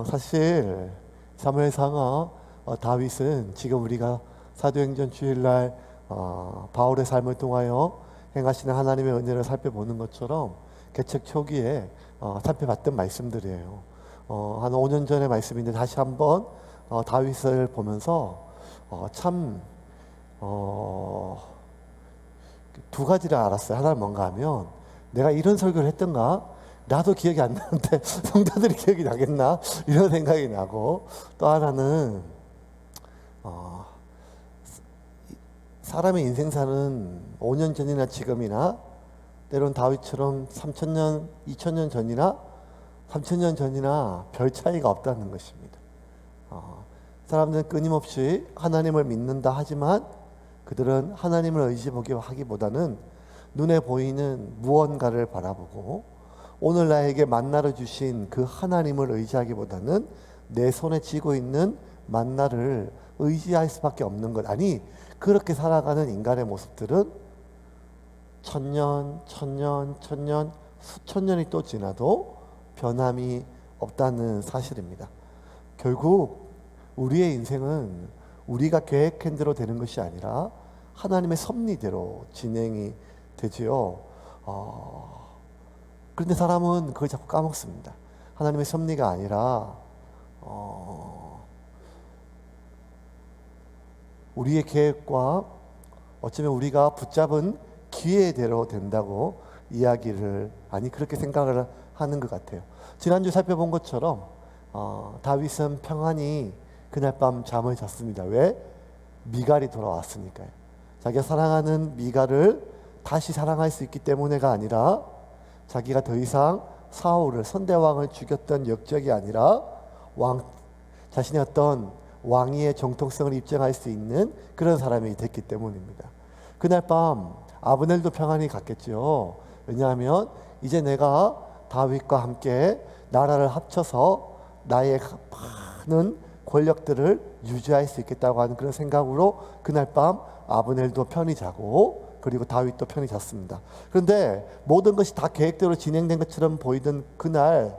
사실 사무엘상어 다윗은 지금 우리가 사도행전 주일날 바울의 삶을 통하여 행하시는 하나님의 은혜를 살펴보는 것처럼 개척 초기에 살펴봤던 말씀들이에요. 한 5년 전의 말씀인데 다시 한번 다윗을 보면서 참 두 가지를 알았어요. 하나는 뭔가 하면 내가 이런 설교를 했던가? 나도 기억이 안 나는데 성도들이 기억이 나겠나? 이런 생각이 나고, 또 하나는 사람의 인생사는 5년 전이나 지금이나 때론 다윗처럼 3,000년, 2,000년 전이나 3,000년 전이나 별 차이가 없다는 것입니다. 사람들은 끊임없이 하나님을 믿는다 하지만 그들은 하나님을 의지하기보다는 눈에 보이는 무언가를 바라보고 오늘 나에게 만나를 주신 그 하나님을 의지하기보다는 내 손에 쥐고 있는 만나를 의지할 수밖에 없는 것. 아니, 그렇게 살아가는 인간의 모습들은 천년, 수천 년이 또 지나도 변함이 없다는 사실입니다. 결국 우리의 인생은 우리가 계획한 대로 되는 것이 아니라 하나님의 섭리대로 진행이 되지요. 그런데 사람은 그걸 자꾸 까먹습니다. 하나님의 섭리가 아니라 우리의 계획과 어쩌면 우리가 붙잡은 기회대로 된다고 이야기를, 아니 그렇게 생각을 하는 것 같아요. 지난주 살펴본 것처럼 다윗은 평안히 그날 밤 잠을 잤습니다. 왜? 미갈이 돌아왔으니까요. 자기가 사랑하는 미갈을 다시 사랑할 수 있기 때문에가 아니라, 자기가 더 이상 사울을, 선대왕을 죽였던 역적이 아니라 자신의 어떤 왕위의 정통성을 입증할 수 있는 그런 사람이 됐기 때문입니다. 그날 밤 아브넬도 평안히 갔겠죠. 왜냐하면 이제 내가 다윗과 함께 나라를 합쳐서 나의 많은 권력들을 유지할 수 있겠다고 하는 그런 생각으로 그날 밤 아브넬도 편히 자고, 그리고 다윗도 편히 잤습니다. 그런데 모든 것이 다 계획대로 진행된 것처럼 보이던 그날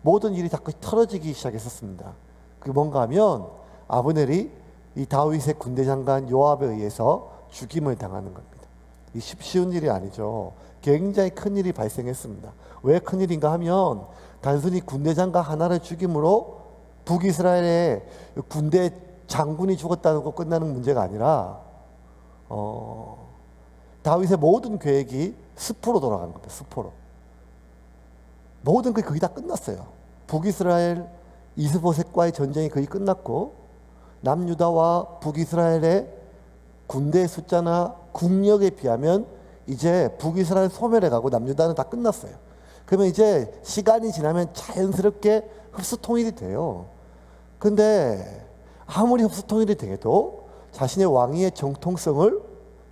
모든 일이 자꾸 틀어지기 시작했었습니다. 그게 뭔가 하면 아브넬이 이 다윗의 군대 장관 요압에 의해서 죽임을 당하는 겁니다. 이 쉬운 일이 아니죠. 굉장히 큰 일이 발생했습니다. 왜 큰 일인가 하면 단순히 군대 장관 하나를 죽임으로 북이스라엘의 군대 장군이 죽었다고 끝나는 문제가 아니라 다윗의 모든 계획이 스포로 돌아간 겁니다. 스포로. 모든 게 거의 다 끝났어요. 북이스라엘 이스보셋과의 전쟁이 거의 끝났고, 남유다와 북이스라엘의 군대의 숫자나 국력에 비하면 이제 북이스라엘 소멸해 가고 남유다는 다 끝났어요. 그러면 이제 시간이 지나면 자연스럽게 흡수통일이 돼요. 근데 아무리 흡수통일이 돼도 자신의 왕위의 정통성을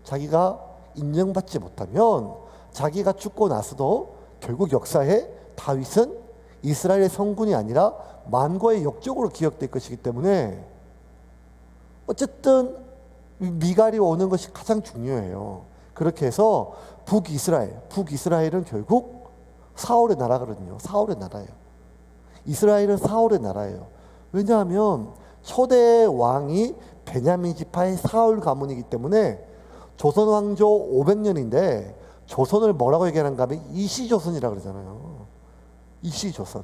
자기가 인정받지 못하면 자기가 죽고 나서도 결국 역사에 다윗은 이스라엘의 성군이 아니라 만고의 역적으로 기억될 것이기 때문에 어쨌든 미갈이 오는 것이 가장 중요해요. 그렇게 해서 북이스라엘은 결국 사울의 나라거든요. 사울의 나라예요. 이스라엘은 사울의 나라예요. 왜냐하면 초대 왕이 베냐민 지파의 사울 가문이기 때문에 조선 왕조 500년인데 조선을 뭐라고 얘기하는가 하면 이시조선이라고 그러잖아요. 이시조선.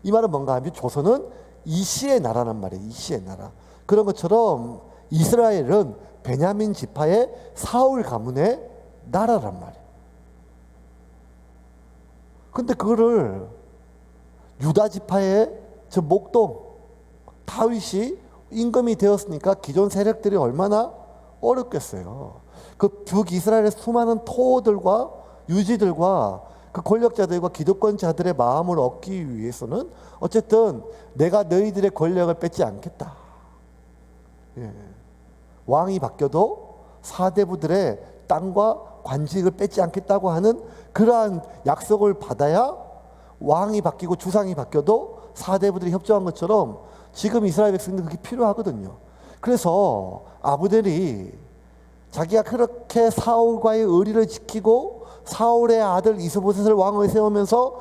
이 말은 뭔가 하면 조선은 이시의 나라란 말이에요. 이시의 나라. 그런 것처럼 이스라엘은 베냐민 지파의 사울 가문의 나라란 말이에요. 근데 그거를 유다 지파의 저 목동 다윗이 임금이 되었으니까 기존 세력들이 얼마나 어렵겠어요. 그 북이스라엘의 수많은 토호들과 유지들과 그 권력자들과 기득권자들의 마음을 얻기 위해서는 어쨌든 내가 너희들의 권력을 뺏지 않겠다. 왕이 바뀌어도 사대부들의 땅과 관직을 뺏지 않겠다고 하는 그러한 약속을 받아야 왕이 바뀌고 주상이 바뀌어도 사대부들이 협조한 것처럼 지금 이스라엘 백성들은 그게 필요하거든요. 그래서 아브넬이 자기가 그렇게 사울과의 의리를 지키고 사울의 아들 이스보셋을 왕을 세우면서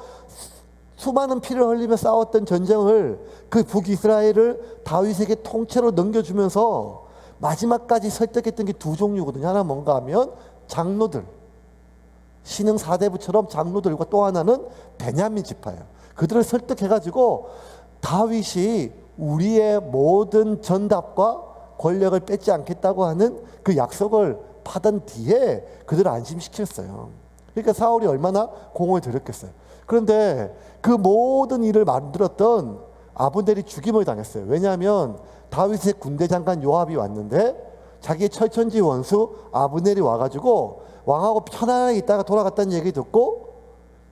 수많은 피를 흘리며 싸웠던 전쟁을 그 북이스라엘을 다윗에게 통째로 넘겨주면서 마지막까지 설득했던 게 두 종류거든요. 하나 뭔가 하면 장로들, 신흥 사대부처럼 장로들과 또 하나는 베냐민 지파예요. 그들을 설득해가지고 다윗이 우리의 모든 전답과 권력을 뺏지 않겠다고 하는 그 약속을 받은 뒤에 그들을 안심시켰어요. 그러니까 사울이 얼마나 공을 들였겠어요. 그런데 그 모든 일을 만들었던 아브넬이 죽임을 당했어요. 왜냐하면 다윗의 군대 장관 요압이 왔는데 자기의 철천지 원수 아브넬이 와가지고 왕하고 편안하게 있다가 돌아갔다는 얘기 듣고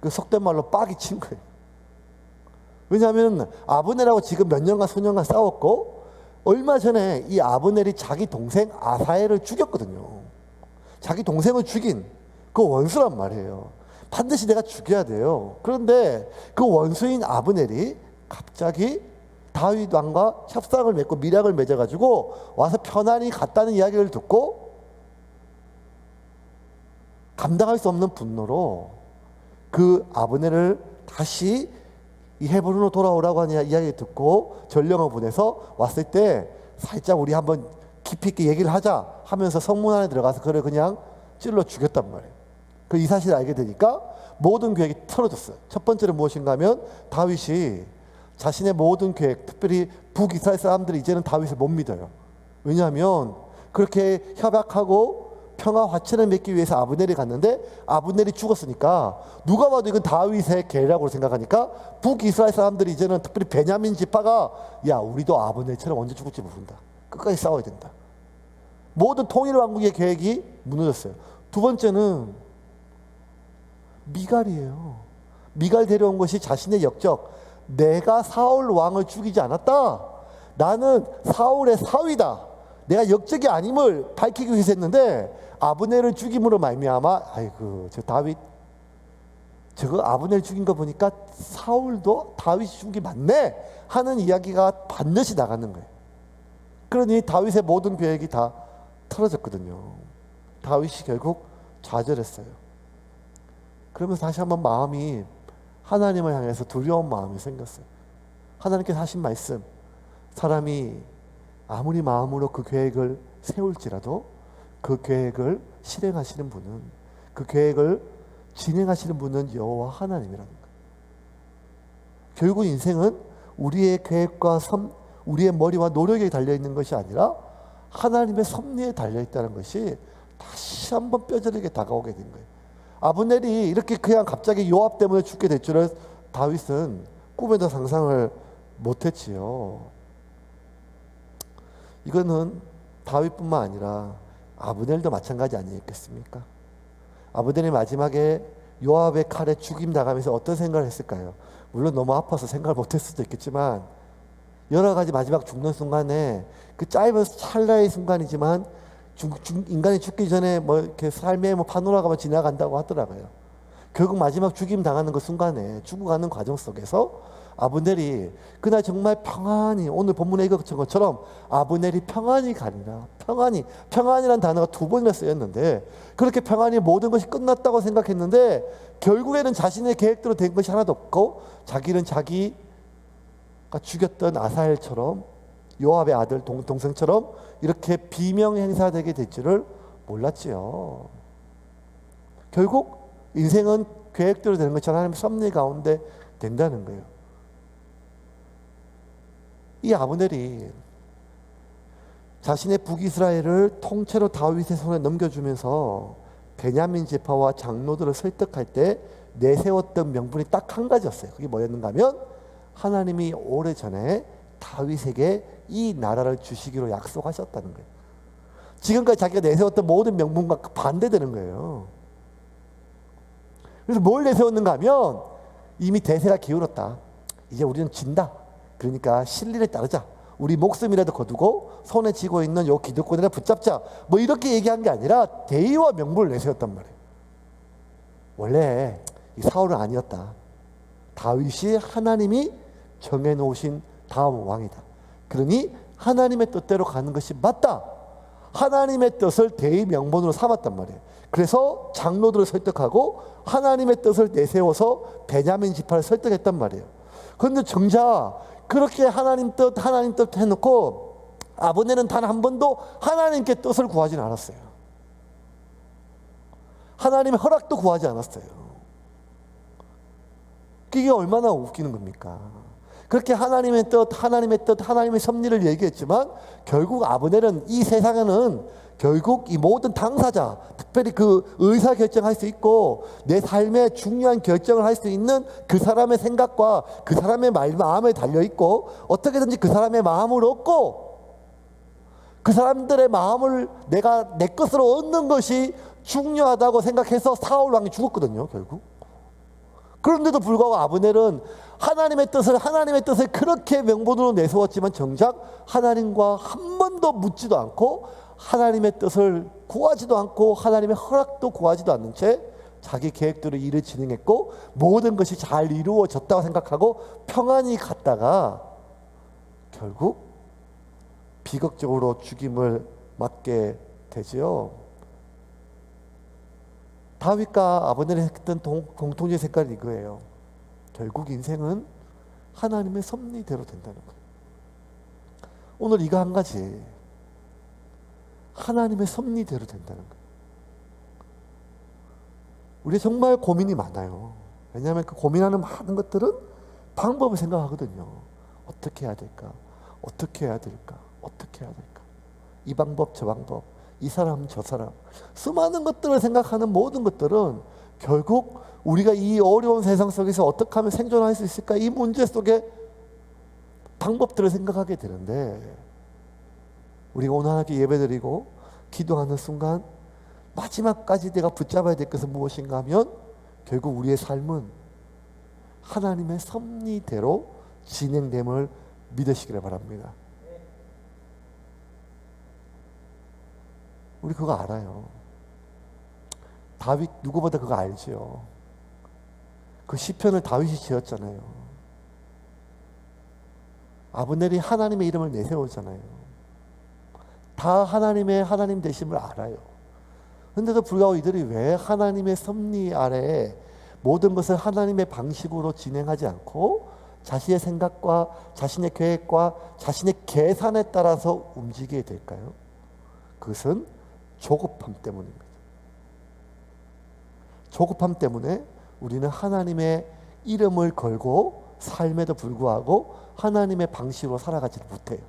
그 속된 말로 빡이 친 거예요. 왜냐하면 아브넬하고 지금 몇 년간 수년간 싸웠고 얼마 전에 이 아브넬이 자기 동생 아사엘을 죽였거든요. 자기 동생을 죽인 그 원수란 말이에요. 반드시 내가 죽여야 돼요. 그런데 그 원수인 아브넬이 갑자기 다윗 왕과 협상을 맺고 밀약을 맺어가지고 와서 편안히 갔다는 이야기를 듣고 감당할 수 없는 분노로 그 아브넬을 다시 이 헤브론으로 돌아오라고 하는 이야기 듣고 전령을 보내서 왔을 때 살짝 우리 한번 깊이 있게 얘기를 하자 하면서 성문 안에 들어가서 그를 그냥 찔러 죽였단 말이에요. 그 이 사실을 알게 되니까 모든 계획이 틀어졌어요. 첫 번째는 무엇인가 하면 다윗이 자신의 모든 계획, 특별히 북이스라엘 사람들이 이제는 다윗을 못 믿어요. 왜냐하면 그렇게 협약하고 평화 화친을 맺기 위해서 아브넬이 갔는데 아브넬이 죽었으니까 누가 봐도 이건 다윗의 계략으로 생각하니까 북이스라엘 사람들이 이제는 특별히 베냐민 지파가 야 우리도 아브넬처럼 언제 죽을지 모른다. 끝까지 싸워야 된다. 모든 통일 왕국의 계획이 무너졌어요. 두 번째는 미갈이에요. 미갈 데려온 것이 자신의 역적. 내가 사울 왕을 죽이지 않았다. 나는 사울의 사위다. 내가 역적이 아님을 밝히기 위해서 했는데 아브넬을 죽임으로 말미암아 아이고 저 다윗 저거 아브넬 죽인 거 보니까 사울도 다윗이 죽인 게 맞네 하는 이야기가 반드시 나가는 거예요. 그러니 다윗의 모든 계획이 다 틀어졌거든요. 다윗이 결국 좌절했어요. 그러면서 다시 한번 마음이 하나님을 향해서 두려운 마음이 생겼어요. 하나님께서 하신 말씀, 사람이 아무리 마음으로 그 계획을 세울지라도 그 계획을 실행하시는 분은, 그 계획을 진행하시는 분은 여호와 하나님이라는 거예요. 결국 인생은 우리의 계획과 우리의 머리와 노력에 달려있는 것이 아니라 하나님의 섭리에 달려있다는 것이 다시 한번 뼈저리게 다가오게 된 거예요. 아브넬이 이렇게 그냥 갑자기 요압 때문에 죽게 될 줄을 다윗은 꿈에도 상상을 못했지요. 이거는 다윗뿐만 아니라 아브넬도 마찬가지 아니겠습니까? 아브넬이 마지막에 요압의 칼에 죽임 당하면서 어떤 생각을 했을까요? 물론 너무 아파서 생각을 못했을 수도 있겠지만 여러 가지 마지막 죽는 순간에 그 짧은 찰나의 순간이지만 인간이 죽기 전에 뭐 이렇게 삶의 파노라마가 지나간다고 하더라고요. 결국 마지막 죽임 당하는 그 순간에 죽어가는 과정 속에서 아브넬이 그날 정말 평안히, 오늘 본문에 읽었던 것처럼 아브넬이 평안히 가니라. 평안이라는 단어가 2번이나 쓰였는데 그렇게 평안히 모든 것이 끝났다고 생각했는데 결국에는 자신의 계획대로 된 것이 하나도 없고 자기는 자기가 죽였던 아사엘처럼 요압의 아들 동생처럼 이렇게 비명 행사되게 될 줄을 몰랐지요. 결국 인생은 계획대로 되는 것처럼 하나님의 섭리 가운데 된다는 거예요. 이 아브넬이 자신의 북이스라엘을 통째로 다윗의 손에 넘겨주면서 베냐민 지파와 장로들을 설득할 때 내세웠던 명분이 딱 한 가지였어요. 그게 뭐였는가 하면 하나님이 오래전에 다윗에게 이 나라를 주시기로 약속하셨다는 거예요. 지금까지 자기가 내세웠던 모든 명분과 반대되는 거예요. 그래서 뭘 내세웠는가 하면 이미 대세가 기울었다. 이제 우리는 진다. 그러니까 진리를 따르자. 우리 목숨이라도 거두고 손에 쥐고 있는 요 기득권이라 붙잡자. 뭐 이렇게 얘기한 게 아니라 대의와 명분을 내세웠단 말이에요. 원래 이 사울은 아니었다. 다윗이 하나님이 정해놓으신 다음 왕이다. 그러니 하나님의 뜻대로 가는 것이 맞다 하나님의 뜻을 대의명분으로 삼았단 말이에요. 그래서 장로들을 설득하고 하나님의 뜻을 내세워서 베냐민 지파를 설득했단 말이에요. 그런데 정작 그렇게 하나님 뜻 해놓고 아브넬은 단 한 번도 하나님께 뜻을 구하지는 않았어요. 하나님의 허락도 구하지 않았어요. 이게 얼마나 웃기는 겁니까? 그렇게 하나님의 뜻, 하나님의 섭리를 얘기했지만 결국 아브넬은 이 세상에는 결국 이 모든 당사자, 특별히 그 의사결정할 수 있고 내 삶의 중요한 결정을 할 수 있는 그 사람의 생각과 그 사람의 마음에 달려있고 어떻게든지 그 사람의 마음을 얻고 그 사람들의 마음을 내가 내 것으로 얻는 것이 중요하다고 생각해서 사울 왕이 죽었거든요, 결국. 그런데도 불구하고 아브넬은 하나님의 뜻을 그렇게 명분으로 내세웠지만 정작 하나님과 한 번도 묻지도 않고 하나님의 뜻을 구하지도 않고 하나님의 허락도 구하지도 않는 채 자기 계획대로 일을 진행했고 모든 것이 잘 이루어졌다고 생각하고 평안히 갔다가 결국 비극적으로 죽임을 맞게 되지요. 다윗과 아브넬이 했던 공통적인 색깔이 이거예요. 결국 인생은 하나님의 섭리대로 된다는 거예요. 오늘 이거 한 가지, 하나님의 섭리대로 된다는 거예요. 우리 정말 고민이 많아요. 왜냐하면 그 고민하는 많은 것들은 방법을 생각하거든요. 어떻게 해야 될까? 어떻게 해야 될까? 어떻게 해야 될까? 이 방법 저 방법, 이 사람 저 사람, 수많은 것들을 생각하는 모든 것들은 결국 우리가 이 어려운 세상 속에서 어떻게 하면 생존할 수 있을까? 이 문제 속에 방법들을 생각하게 되는데 우리가 오늘 하나님께 예배드리고 기도하는 순간 마지막까지 내가 붙잡아야 될 것은 무엇인가 하면 결국 우리의 삶은 하나님의 섭리대로 진행됨을 믿으시기를 바랍니다. 우리 그거 알아요. 다윗 누구보다 그거 알지요. 그 시편을 다윗이 지었잖아요. 아브넬이 하나님의 이름을 내세우잖아요. 다 하나님 되심을 알아요. 그런데도 불구하고 이들이 왜 하나님의 섭리 아래에 모든 것을 하나님의 방식으로 진행하지 않고 자신의 생각과 자신의 계획과 자신의 계산에 따라서 움직이게 될까요? 그것은 조급함 때문입니다. 조급함 때문에 우리는 하나님의 이름을 걸고 삶에도 불구하고 하나님의 방식으로 살아가지 못해요.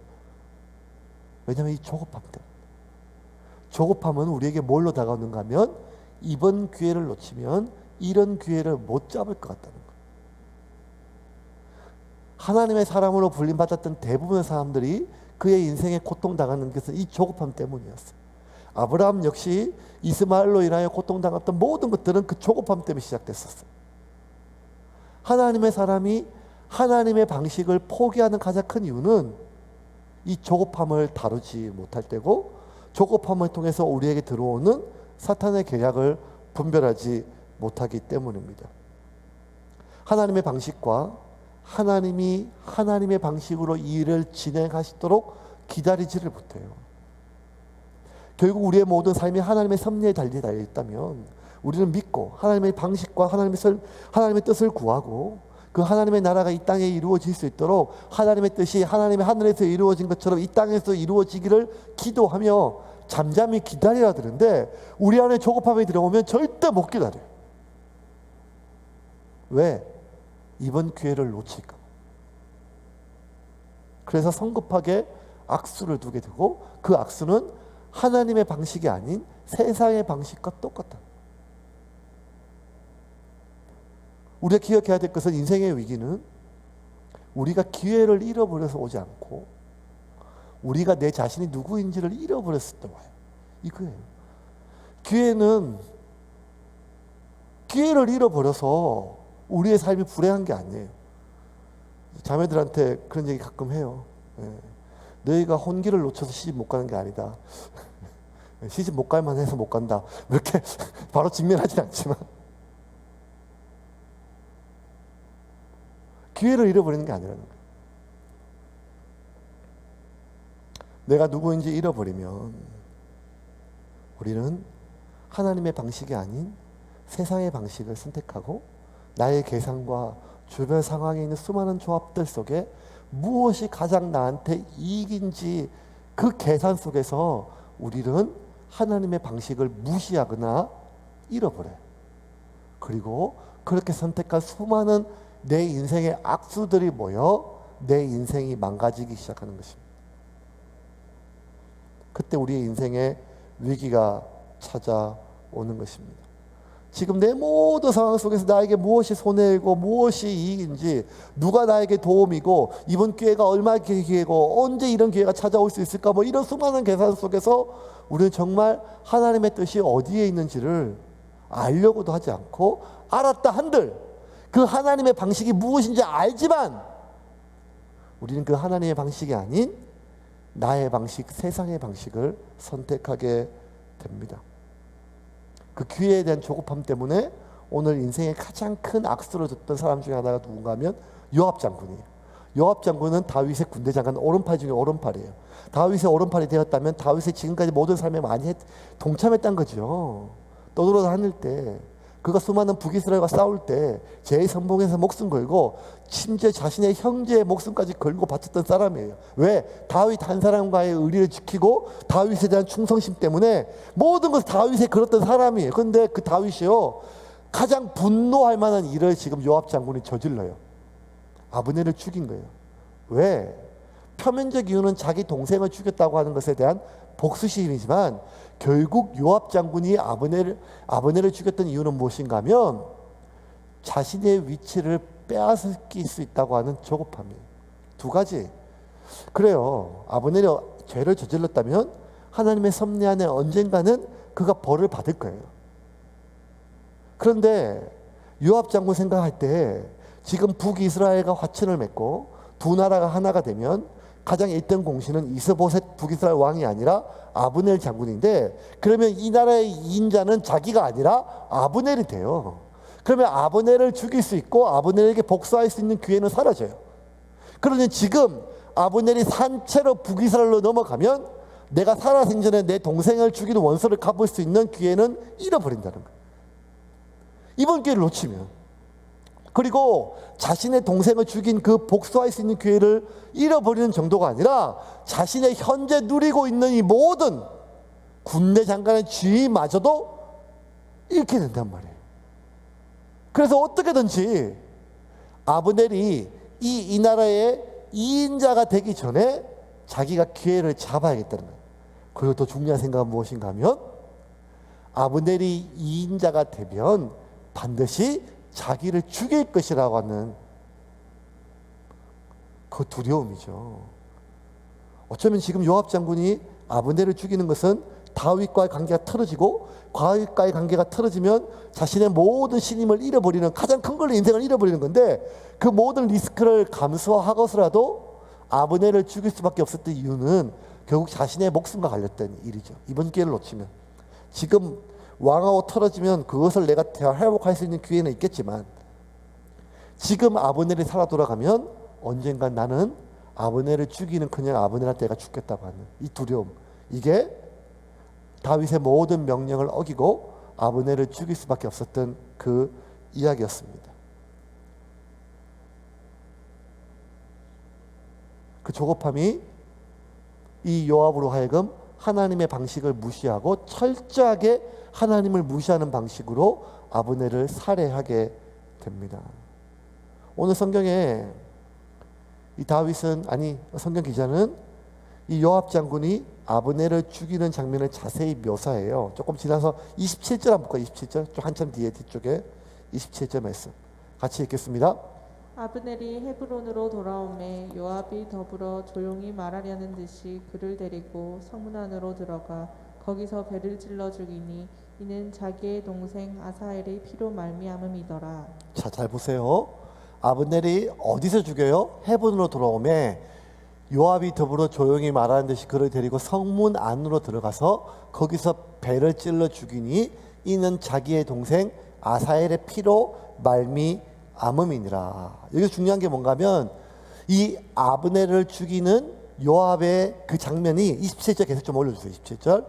왜냐하면 이 조급함 때문에. 조급함은 우리에게 뭘로 다가오는가 하면 이번 기회를 놓치면 이런 기회를 못 잡을 것 같다는 거예요. 하나님의 사람으로 불림받았던 대부분의 사람들이 그의 인생에 고통당하는 것은 이 조급함 때문이었어요. 아브라함 역시 이스마엘로 인하여 고통당했던 모든 것들은 그 조급함 때문에 시작됐었어요. 하나님의 사람이 하나님의 방식을 포기하는 가장 큰 이유는 이 조급함을 다루지 못할 때고 조급함을 통해서 우리에게 들어오는 사탄의 계략을 분별하지 못하기 때문입니다. 하나님의 방식과 하나님이 하나님의 방식으로 이 일을 진행하시도록 기다리지를 못해요. 결국 우리의 모든 삶이 하나님의 섭리에 달려 있다면 우리는 믿고 하나님의 방식과 하나님의 뜻을 구하고 그 하나님의 나라가 이 땅에 이루어질 수 있도록 하나님의 뜻이 하나님의 하늘에서 이루어진 것처럼 이 땅에서 이루어지기를 기도하며 잠잠히 기다려야 되는데 우리 안에 조급함이 들어오면 절대 못 기다려요. 왜? 이번 기회를 놓칠까? 그래서 성급하게 악수를 두게 되고 그 악수는 하나님의 방식이 아닌 세상의 방식과 똑같다. 우리가 기억해야 될 것은 인생의 위기는 우리가 기회를 잃어버려서 오지 않고 우리가 내 자신이 누구인지를 잃어버렸을 때 와요. 이거예요. 기회를 잃어버려서 우리의 삶이 불행한 게 아니에요. 자매들한테 그런 얘기 가끔 해요. 너희가 혼기를 놓쳐서 시집 못 가는 게 아니다. 시집 못 갈만 해서 못 간다. 이렇게 바로 직면하진 않지만 기회를 잃어버리는 게 아니라는 거예요. 내가 누구인지 잃어버리면 우리는 하나님의 방식이 아닌 세상의 방식을 선택하고 나의 계산과 주변 상황에 있는 수많은 조합들 속에 무엇이 가장 나한테 이익인지 그 계산 속에서 우리는 하나님의 방식을 무시하거나 잃어버려요. 그리고 그렇게 선택한 수많은 내 인생의 악수들이 모여 내 인생이 망가지기 시작하는 것입니다. 그때 우리의 인생에 위기가 찾아오는 것입니다. 지금 내 모든 상황 속에서 나에게 무엇이 손해이고 무엇이 이익인지, 누가 나에게 도움이고 이번 기회가 얼마 기회고 언제 이런 기회가 찾아올 수 있을까, 뭐 이런 수많은 계산 속에서 우리는 정말 하나님의 뜻이 어디에 있는지를 알려고도 하지 않고, 알았다 한들 그 하나님의 방식이 무엇인지 알지만 우리는 그 하나님의 방식이 아닌 나의 방식, 세상의 방식을 선택하게 됩니다. 그 기회에 대한 조급함 때문에 오늘 인생의 가장 큰 악수를 줬던 사람 중에 하나가 누군가 하면 요압 장군이에요. 요압 장군은 다윗의 군대 장관 오른팔 중에 오른팔이에요. 다윗의 오른팔이 되었다면 다윗의 지금까지 모든 삶에 많이 동참했던 거죠. 떠돌아다닐 때, 그가 수많은 북이스라엘과 싸울 때 제2선봉에서 목숨 걸고 심지어 자신의 형제의 목숨까지 걸고 바쳤던 사람이에요. 왜? 다윗 한 사람과의 의리를 지키고 다윗에 대한 충성심 때문에 모든 것을 다윗에 걸었던 사람이에요. 그런데 그 다윗이요, 가장 분노할 만한 일을 지금 요압 장군이 저질러요. 아브넬을 죽인 거예요. 왜? 표면적 이유는 자기 동생을 죽였다고 하는 것에 대한 복수심이지만 결국 요압 장군이 아브넬을 죽였던 이유는 무엇인가 하면 자신의 위치를 빼앗길 수 있다고 하는 조급함이에요. 두 가지. 그래요. 아브넬이 죄를 저질렀다면 하나님의 섭리 안에 언젠가는 그가 벌을 받을 거예요. 그런데 요압 장군 생각할 때 지금 북이스라엘과 화친을 맺고 두 나라가 하나가 되면 가장 1등 공신은 이스보셋 북이스라엘 왕이 아니라 아브넬 장군인데, 그러면 이 나라의 2인자는 자기가 아니라 아브넬이 돼요. 그러면 아브넬을 죽일 수 있고 아브넬에게 복수할 수 있는 기회는 사라져요. 그러니 지금 아브넬이 산채로 북이스라엘로 넘어가면 내가 살아생전에 내 동생을 죽이는 원수를 갚을 수 있는 기회는 잃어버린다는 거예요. 이번 기회를 놓치면. 그리고 자신의 동생을 죽인 그 복수할 수 있는 기회를 잃어버리는 정도가 아니라 자신의 현재 누리고 있는 이 모든 군대 장관의 지위마저도 잃게 된단 말이에요. 그래서 어떻게든지 아브넬이 이 나라의 2인자가 되기 전에 자기가 기회를 잡아야겠다는 거예요. 그리고 더 중요한 생각은 무엇인가 하면 아브넬이 2인자가 되면 반드시 자기를 죽일 것이라고 하는 그 두려움이죠. 어쩌면 지금 요압 장군이 아브넬을 죽이는 것은 다윗과의 관계가 틀어지고, 다윗과의 관계가 틀어지면 자신의 모든 신임을 잃어버리는, 가장 큰 걸로 인생을 잃어버리는 건데, 그 모든 리스크를 감수하고서라도 아브넬을 죽일 수밖에 없었던 이유는 결국 자신의 목숨과 관련된 일이죠. 이번 기회를 놓치면, 지금 왕하고 틀어지면 그것을 내가 회복할 수 있는 기회는 있겠지만, 지금 아브넬이 살아 돌아가면 언젠간 나는 아브넬을 죽이는커녕 아브넬한테 내가 죽겠다고 하는 이 두려움, 이게 다윗의 모든 명령을 어기고 아브넬을 죽일 수밖에 없었던 그 이야기였습니다. 그 조급함이 이 요압으로 하여금 하나님의 방식을 무시하고 철저하게 하나님을 무시하는 방식으로 아브넬을 살해하게 됩니다. 오늘 성경에 이 다윗은, 아니 성경 기자는 이 요압 장군이 아브넬을 죽이는 장면을 자세히 묘사해요. 조금 지나서 27절 한번 볼까요? 27절 좀 한참 뒤쪽에 27절 말씀 같이 읽겠습니다. 아브넬이 헤브론으로 돌아오매 요압이 더불어 조용히 말하려는 듯이 그를 데리고 성문 안으로 들어가 거기서 배를 찔러 죽이니 이는 자기의 동생 아사엘의 피로 말미암음이더라. 자, 잘 보세요. 아브넬이 어디서 죽여요? 헤브론으로 돌아오매 요압이 더불어 조용히 말하는 듯이 그를 데리고 성문 안으로 들어가서 거기서 배를 찔러 죽이니 이는 자기의 동생 아사엘의 피로 말미암음이니라. 여기서 중요한 게 뭔가 하면 이 아브넬을 죽이는 요압의 그 장면이 27절 계속 좀 올려주세요. 27절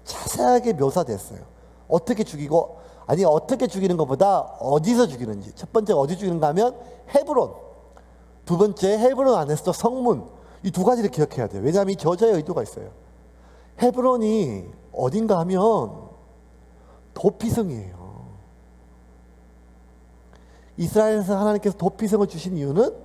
자세하게 묘사됐어요. 어떻게 죽이고, 아니 어떻게 죽이는 것보다 어디서 죽이는지. 첫 번째 어디 죽이는가 하면 헤브론, 두 번째 헤브론 안에서도 성문, 이 두 가지를 기억해야 돼요. 왜냐하면 이 저자의 의도가 있어요. 헤브론이 어딘가 하면 도피성이에요. 이스라엘에서 하나님께서 도피성을 주신 이유는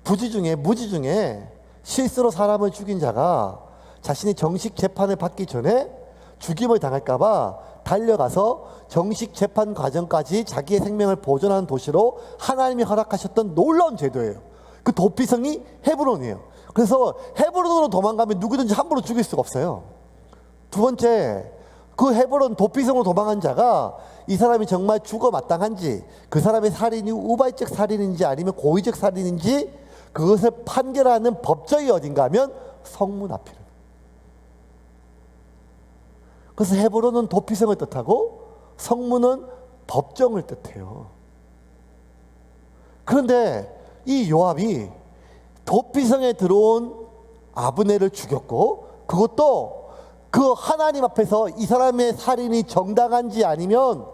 무지 중에 실수로 사람을 죽인 자가 자신이 정식 재판을 받기 전에 죽임을 당할까봐 달려가서 정식 재판 과정까지 자기의 생명을 보존하는 도시로 하나님이 허락하셨던 놀라운 제도예요. 그 도피성이 헤브론이에요. 그래서 헤브론으로 도망가면 누구든지 함부로 죽일 수가 없어요. 두 번째, 그 헤브론 도피성으로 도망한 자가 이 사람이 정말 죽어 마땅한지, 그 사람의 살인이 우발적 살인인지 아니면 고의적 살인인지 그것을 판결하는 법정이 어딘가 하면 성문 앞이에요. 그래서 헤브론은 도피성을 뜻하고 성문은 법정을 뜻해요. 그런데 이 요압이 도피성에 들어온 아브넬을 죽였고, 그것도 그 하나님 앞에서 이 사람의 살인이 정당한지 아니면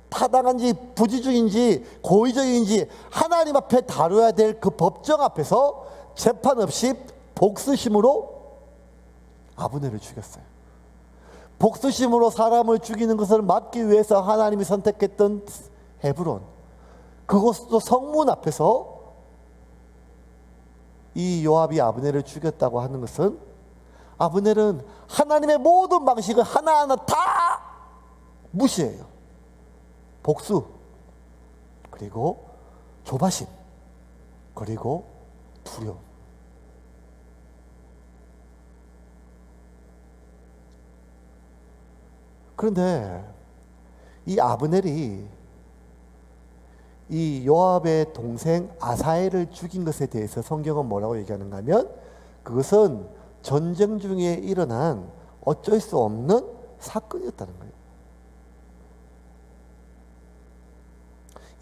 타당한지 부지중인지 고의적인지 하나님 앞에 다뤄야 될 그 법정 앞에서 재판 없이 복수심으로 아브넬을 죽였어요. 복수심으로 사람을 죽이는 것을 막기 위해서 하나님이 선택했던 헤브론, 그것도 성문 앞에서 이 요압이 아브넬을 죽였다고 하는 것은, 아브넬은 하나님의 모든 방식을 하나하나 다 무시해요. 복수, 그리고 조바심, 그리고 두려움. 그런데 이 아브넬이 이 요압의 동생 아사엘을 죽인 것에 대해서 성경은 뭐라고 얘기하는가 하면, 그것은 전쟁 중에 일어난 어쩔 수 없는 사건이었다는 거예요.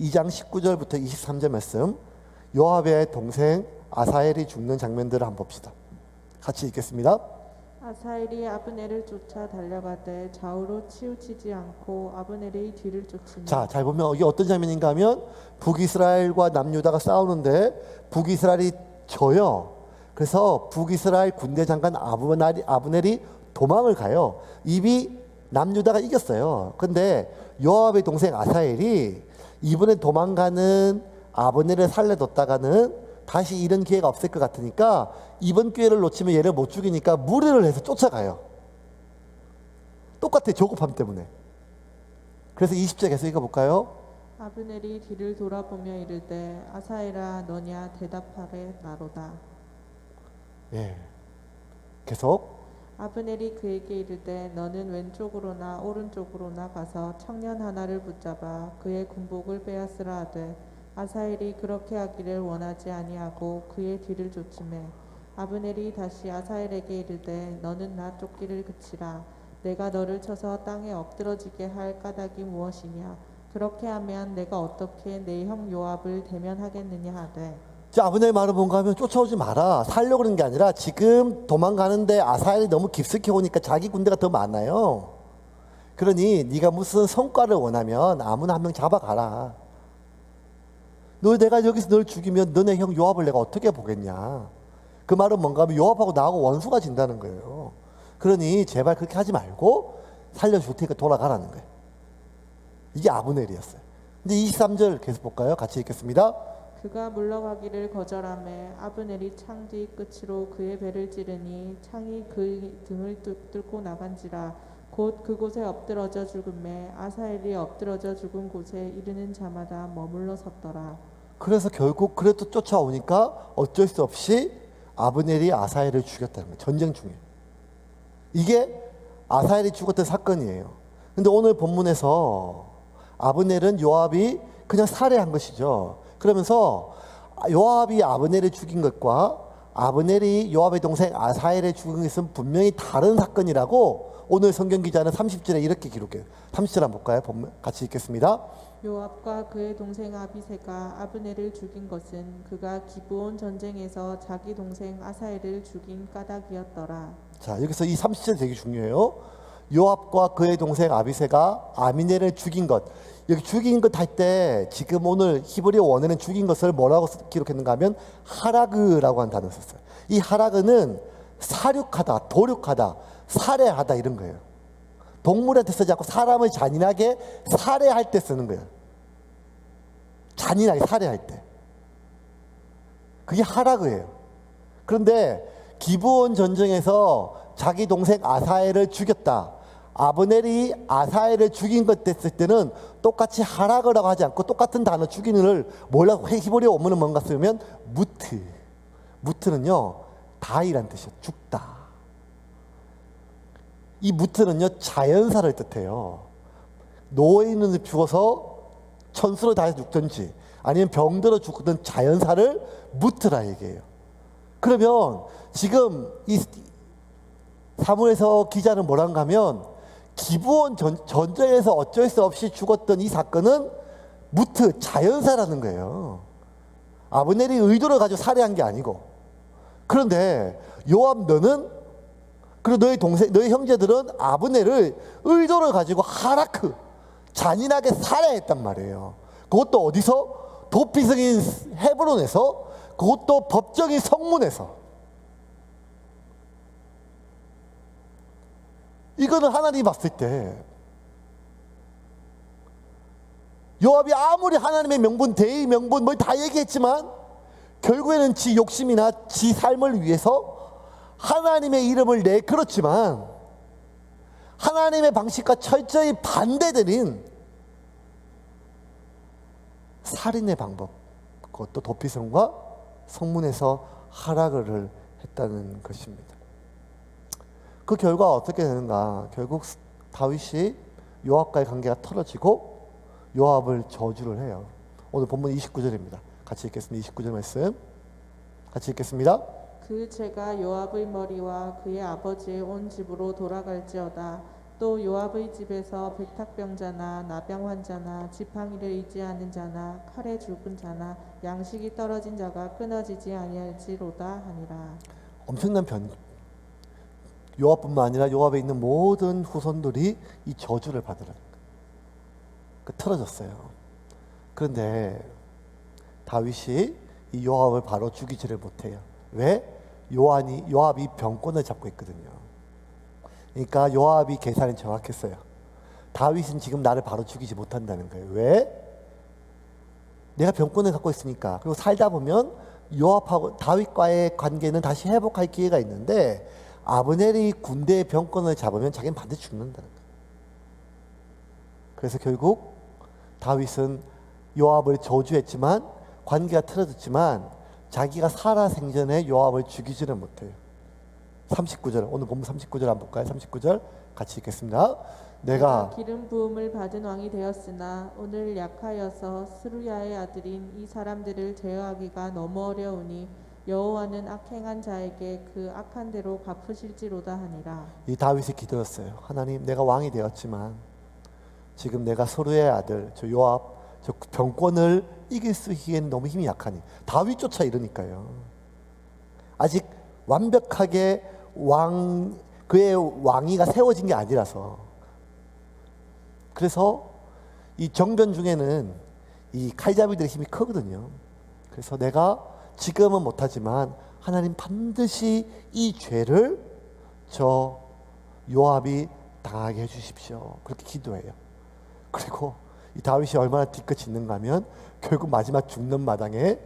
2장 19절부터 23절 말씀, 요압의 동생 아사엘이 죽는 장면들을 한번 봅시다. 같이 읽겠습니다. 아사엘이 아브넬을 쫓아 달려가되 좌우로 치우치지 않고 아브넬의 뒤를 쫓으며. 자, 잘 보면 이게 어떤 장면인가 하면 북이스라엘과 남유다가 싸우는데 북이스라엘이 져요. 그래서 북이스라엘 군대 장관 아브넬이 도망을 가요. 이미 남유다가 이겼어요. 근데 요압의 동생 아사엘이 이번에 도망가는 아브넬을 살려뒀다가는 다시 이런 기회가 없을 것 같으니까 이번 기회를 놓치면 얘를 못 죽이니까 무리를 해서 쫓아가요. 똑같아, 조급함 때문에. 그래서 20절 계속 읽어볼까요? 아브넬이 뒤를 돌아보며 이르되 아사엘아 너냐 대답하래 나로다. 예, 계속. 아브넬이 그에게 이르되 너는 왼쪽으로나 오른쪽으로나 가서 청년 하나를 붙잡아 그의 군복을 빼앗으라 하되 아사엘이 그렇게 하기를 원하지 아니하고 그의 뒤를 쫓으매 아브넬이 다시 아사엘에게 이르되 너는 나 쫓기를 그치라. 내가 너를 쳐서 땅에 엎드러지게 할 까닭이 무엇이냐. 그렇게 하면 내가 어떻게 내 형 요압을 대면하겠느냐 하되. 자, 아브넬 말은 뭔가 하면 쫓아오지 마라, 살려고 그러는 게 아니라 지금 도망가는데 아사엘이 너무 깊숙이 오니까 자기 군대가 더 많아요. 그러니 네가 무슨 성과를 원하면 아무나 한 명 잡아가라. 내가 여기서 널 죽이면 너네 형 요압을 내가 어떻게 보겠냐. 그 말은 뭔가 하면 요압하고 나하고 원수가 진다는 거예요. 그러니 제발 그렇게 하지 말고 살려줄 테니까 돌아가라는 거예요. 이게 아브넬이었어요. 근데 23절 계속 볼까요? 같이 읽겠습니다. 그가 물러가기를 거절하매 아브넬이 창 뒤 끝으로 그의 배를 찌르니 창이 그의 등을 뚫고 나간지라. 곧 그곳에 엎드러져 죽음에 아사엘이 엎드러져 죽은 곳에 이르는 자마다 머물러 섰더라. 그래서 결국 그래도 쫓아오니까 어쩔 수 없이 아브넬이 아사엘을 죽였다는 거예요. 전쟁 중에. 이게 아사엘이 죽었던 사건이에요. 근데 오늘 본문에서 아브넬은 요압이 그냥 살해한 것이죠. 그러면서 요압이 아브넬을 죽인 것과 아브넬이 요압의 동생 아사엘을 죽인 것은 분명히 다른 사건이라고 오늘 성경 기자는 30절에 이렇게 기록해요. 30절 한번 볼까요? 같이 읽겠습니다. 요압과 그의 동생 아비새가 아브넬을 죽인 것은 그가 기브온 전쟁에서 자기 동생 아사엘을 죽인 까닭이었더라. 자, 여기서 이 30절 되게 중요해요. 요압과 그의 동생 아비새가 아미넬을 죽인 것. 여기 죽인 것 할 때 지금 오늘 히브리어 원어는 죽인 것을 뭐라고 기록했는가 하면 하라그라고 하는 단어를 썼어요. 이 하라그는 사륙하다, 도륙하다, 살해하다 이런 거예요. 동물한테 쓰지 않고 사람을 잔인하게 살해할 때 쓰는 거예요. 잔인하게 살해할 때. 그게 하라그예요. 그런데 기브온 전쟁에서 자기 동생 아사엘을 죽였다. 아브넬이 아사엘을 죽인 것 됐을 때는 똑같이 하라그라고 하지 않고 똑같은 단어 죽이는을 뭐라고 히브리어 원문은 뭔가 쓰면 무트. 무트는요 다이란 뜻이에요. 죽다. 이 무트는요 자연사를 뜻해요. 노예인을 죽어서 천수로 다해서 죽든지 아니면 병들어 죽든 자연사를 무트라 얘기해요. 그러면 지금 이 사무엘서 기자는 뭐란가 하면 기브온 전쟁에서 어쩔 수 없이 죽었던 이 사건은 무트, 자연사라는 거예요. 아브넬이 의도를 가지고 살해한 게 아니고. 그런데 요압 너는 그리고 너희 동생, 너희 형제들은 아브넬을 의도를 가지고 하라크, 잔인하게 살해했단 말이에요. 그것도 어디서? 도피성인 헤브론에서, 그것도 법정인 성문에서. 이거는 하나님이 봤을 때 요압이 아무리 하나님의 명분, 대의 명분 뭘 다 얘기했지만 결국에는 지 욕심이나 지 삶을 위해서 하나님의 이름을 그렇지만 하나님의 방식과 철저히 반대되는 살인의 방법, 그것도 도피성과 성문에서 하라그를 했다는 것입니다. 그 결과가 어떻게 되는가? 결국 다윗이 요압과의 관계가 틀어지고 요압을 저주를 해요. 오늘 본문 29절입니다. 같이 읽겠습니다. 29절 말씀 같이 읽겠습니다. 그 죄가 요압의 머리와 그의 아버지의 온 집으로 돌아갈지어다. 또 요압의 집에서 백탁병자나 나병 환자나 지팡이를 의지하는 자나 칼에 죽은 자나 양식이 떨어진 자가 끊어지지 아니할지로다 하니라. 엄청난 요압뿐만 아니라 요압에 있는 모든 후손들이 이 저주를 받으라는 거예요. 틀어졌어요. 그런데 다윗이 이 요압을 바로 죽이지를 못해요. 왜? 요압이 병권을 잡고 있거든요. 그러니까 요압이 계산이 정확했어요. 다윗은 지금 나를 바로 죽이지 못한다는 거예요. 왜? 내가 병권을 갖고 있으니까. 그리고 살다 보면 요압하고 다윗과의 관계는 다시 회복할 기회가 있는데 아브넬이 군대의 병권을 잡으면 자기는 반드시 죽는다는 거예요. 그래서 결국 다윗은 요압을 저주했지만 관계가 틀어졌지만 자기가 살아 생전에 요압을 죽이지는 못해요. 39절, 오늘 본문 39절 한번 볼까요? 39절 같이 읽겠습니다. 내가 기름 부음을 받은 왕이 되었으나 오늘 약하여서 스루야의 아들인 이 사람들을 제어하기가 너무 어려우니 여호와는 악행한 자에게 그 악한 대로 갚으실지로다 하니라. 이 다윗의 기도였어요. 하나님, 내가 왕이 되었지만 지금 내가 스루야의 아들 저 요압 저 병권을 이길 수 있기엔 너무 힘이 약하니. 다윗조차 이러니까요. 아직 완벽하게 그의 왕위가 세워진 게 아니라서. 그래서 이 정변 중에는 이 칼잡이들의 힘이 크거든요. 그래서 내가 지금은 못하지만 하나님 반드시 이 죄를 저 요압이 당하게 해주십시오. 그렇게 기도해요. 그리고 이 다윗이 얼마나 뒤끝이 있는가 하면 결국 마지막 죽는 마당에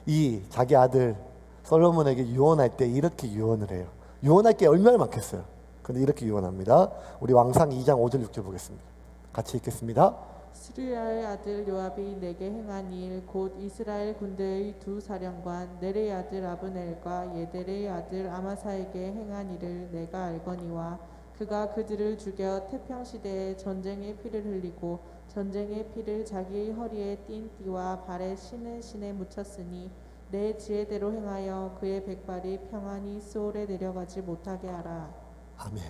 이 자기 아들 솔로몬에게 유언할 때 이렇게 유언을 해요. 유언할 게 얼마나 많겠어요. 근데 이렇게 유언합니다. 우리 왕상 2장 5절 6절 보겠습니다. 같이 읽겠습니다. 스루야의 아들 요압이 내게 행한 일 곧 이스라엘 군대의 두 사령관 네레의 아들 아브넬과 예델의 아들 아마사에게 행한 일을 내가 알거니와 그가 그들을 죽여 태평시대에 전쟁의 피를 흘리고 전쟁의 피를 자기의 허리에 띤 띠와 발에 신은 신에 묻혔으니 내 지혜대로 행하여 그의 백발이 평안히 스올에 내려가지 못하게 하라. 아멘.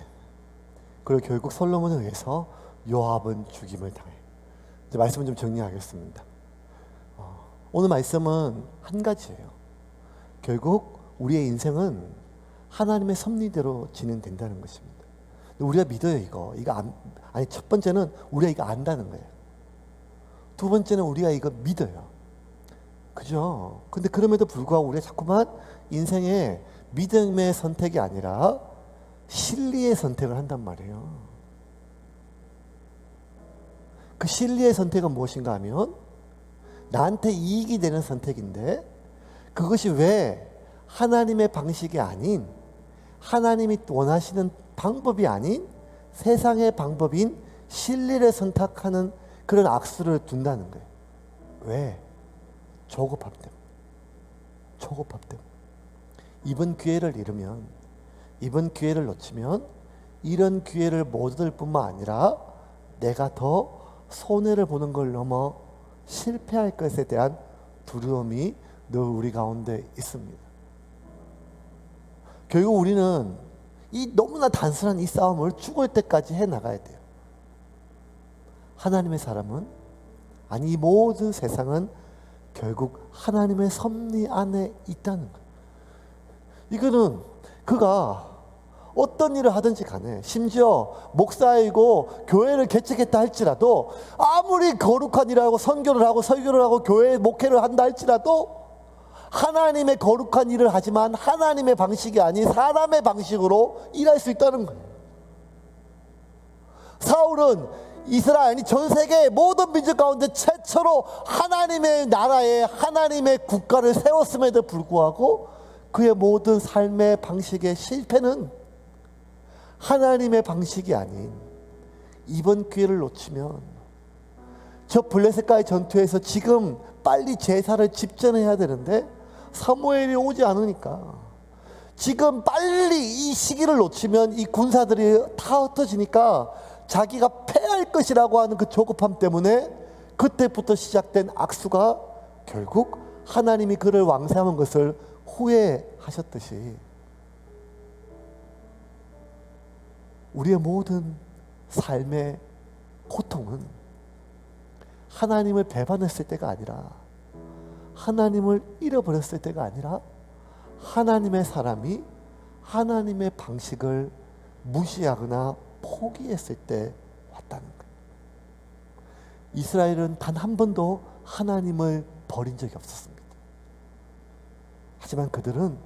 그리고 결국 솔로몬에 의해서 요압은 죽임을 당해. 이제 말씀을 좀 정리하겠습니다. 오늘 말씀은 한 가지예요. 결국 우리의 인생은 하나님의 섭리대로 진행된다는 것입니다. 우리가 믿어요, 이거. 아니, 첫 번째는 우리가 이거 안다는 거예요. 두 번째는 우리가 이거 믿어요. 그죠? 근데 그럼에도 불구하고 우리가 자꾸만 인생에 믿음의 선택이 아니라 실리의 선택을 한단 말이에요. 그 실리의 선택은 무엇인가 하면 나한테 이익이 되는 선택인데, 그것이 왜 하나님의 방식이 아닌, 하나님이 원하시는 방법이 아닌 세상의 방법인 실리를 선택하는 그런 악수를 둔다는 거예요. 왜? 조급함 때문에. 조급함 때문에. 이번 기회를 잃으면, 이번 기회를 놓치면 이런 기회를 못 얻을 뿐만 아니라 내가 더 손해를 보는 걸 넘어 실패할 것에 대한 두려움이 늘 우리 가운데 있습니다. 결국 우리는 이 너무나 단순한 이 싸움을 죽을 때까지 해 나가야 돼요. 하나님의 사람은, 아니 이 모든 세상은 결국 하나님의 섭리 안에 있다는 거예요. 이거는 그가 어떤 일을 하든지 간에, 심지어 목사이고 교회를 개척했다 할지라도, 아무리 거룩한 일을 하고 선교를 하고 설교를 하고 교회 목회를 한다 할지라도 하나님의 거룩한 일을 하지만 하나님의 방식이 아닌 사람의 방식으로 일할 수 있다는 거예요. 사울은 이스라엘, 아니 전 세계 모든 민족 가운데 최초로 하나님의 나라에 하나님의 국가를 세웠음에도 불구하고 그의 모든 삶의 방식의 실패는 하나님의 방식이 아닌, 이번 기회를 놓치면 저 블레셋과의 전투에서 지금 빨리 제사를 집전해야 되는데 사무엘이 오지 않으니까, 지금 빨리 이 시기를 놓치면 이 군사들이 다 흩어지니까 자기가 패할 것이라고 하는 그 조급함 때문에 그때부터 시작된 악수가 결국 하나님이 그를 왕세하는 것을 후회하셨듯이, 우리의 모든 삶의 고통은 하나님을 배반했을 때가 아니라, 하나님을 잃어버렸을 때가 아니라 하나님의 사람이 하나님의 방식을 무시하거나 포기했을 때 왔다는 거예요. 이스라엘은 단 한 번도 하나님을 버린 적이 없었습니다. 하지만 그들은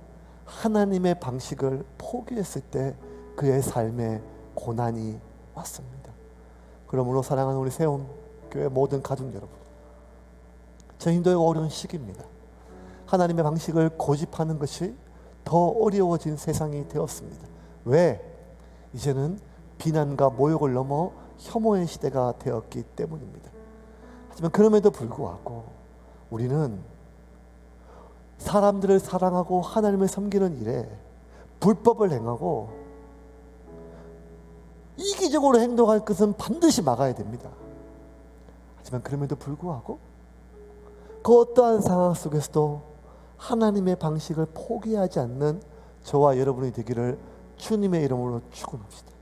하나님의 방식을 포기했을 때 그의 삶에 고난이 왔습니다. 그러므로 사랑하는 우리 세움교회 모든 가족 여러분, 저 힘들고 어려운 시기입니다. 하나님의 방식을 고집하는 것이 더 어려워진 세상이 되었습니다. 왜? 이제는 비난과 모욕을 넘어 혐오의 시대가 되었기 때문입니다. 하지만 그럼에도 불구하고 우리는 사람들을 사랑하고 하나님을 섬기는 일에 불법을 행하고 이기적으로 행동할 것은 반드시 막아야 됩니다. 하지만 그럼에도 불구하고 그 어떠한 상황 속에서도 하나님의 방식을 포기하지 않는 저와 여러분이 되기를 주님의 이름으로 축원합시다.